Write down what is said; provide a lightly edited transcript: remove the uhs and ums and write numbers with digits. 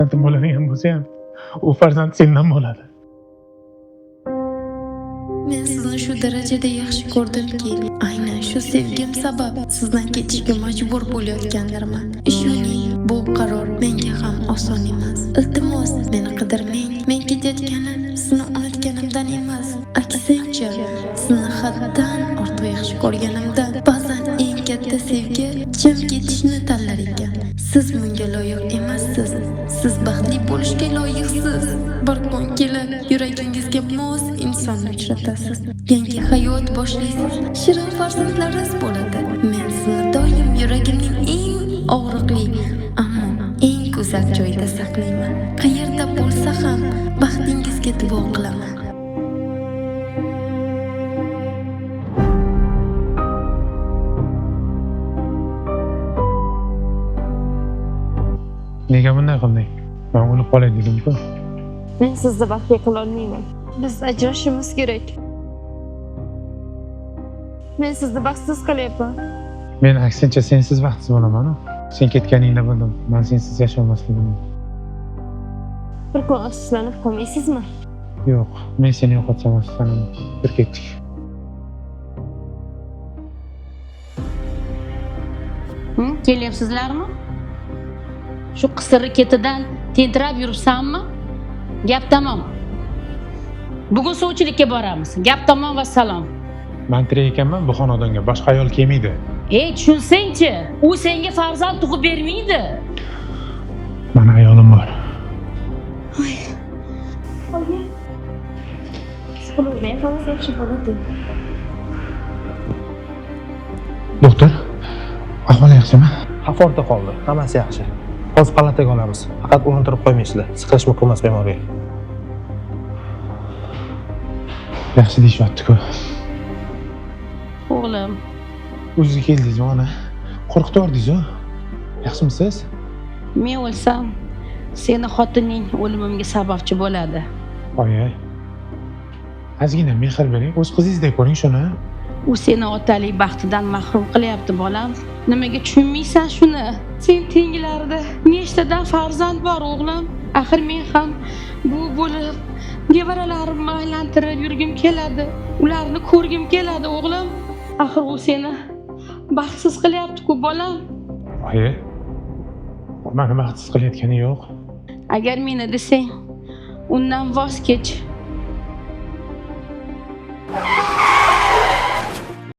farzandim bo'ladigan bo'lsa ham, u farzand sendan bo'ladi. Men sizni shu darajada yaxshi ko'rdimki, aynan shu sevgim sabab sizdan ketishga majbur bo'layotgandirman. Ishoning, bu qaror menga ham oson emas. Iltimos, meni qidirmang. Men ketayotganim sizni unutganimdan emas, aksincha, sizni haddan ortiq yaxshi ko'rganimdan. Ba'zan eng katta sevgi jim ketishni tanlar ekan. Siz bunga loyiq emassiz. Siz baxtli bo'lishga loyiqsiz. Bir kun kelib, yuragingizga mos insonni uchratasiz. Yangi hayot boshlaysiz. Shirin farzandlaringiz bo'ladi. Men sizni doim yuragimning eng og'riqli, ammo eng go'zal joyida saqlayman. Qayerda bo'lsa ham baxtingizga duo qilaman. Nega bunday qilding? Men o'lib qolay dedim-ku. Men sizni baxtli qila olmayman. Biz ajrashishimiz kerak. Men sizni baxtsiz qilyapman. Men aksincha sensiz baxtsiz bo'laman. Sen ketganingda bildim, men sensiz yasholmasligimni. Bir kun afsuslanib qolmaysizmi? Yo'q, men seni yo'qotsam afsuslanaman. Bir ketdik. Kelyapsizlarmi? Shu qisirli ketidan tentirab yuribsanmi? Gap tamom. Bugun suvchilikka boramiz. Gap tamom va salom. Men tirik ekanman, bu xonadonga boshqa ayol kelmaydi. Tushunsang-chi, u senga farzand tug'ib bermaydi. Meni ayolim bor. Oyi. Psikologga qolsa yaxshi bo'ladi. Doktor, ahvoli yaxshimi? Xavf ortda qoldi. Hammasi yaxshi. Hozir palataga olamiz. Faqat o'rintirib qo'ymaysizlar. Siqilish mumkin emas bemorga. Yaxshi deyishyapti-ku. O'g'lim, O'ziga keldingizmi, ona? Qo'rqitib yordingiz-ku. Yaxshimisiz? men o'lsam, seni xotining o'limimga sababchi bo'ladi. Oyi. Ozgina mehr bering, o'z qizingizdek ko'ring shuni. U seni otalik baxtidan mahrum qilyapti, bolam. Nimaga tushunmaysan shuni? Sen tenglarida nechtadan farzand bor, o'g'lim? Axir men ham bu bo'lib nevaralarimni aylantirib yurgim keladi. Ularni ko'rgim keladi, o'g'lim. Axir u seni baxtsiz qilyapti-ku, bolam. Oyi. Meni baxtsiz qilayotgani yo'q. Agar meni desang, undan voz kech.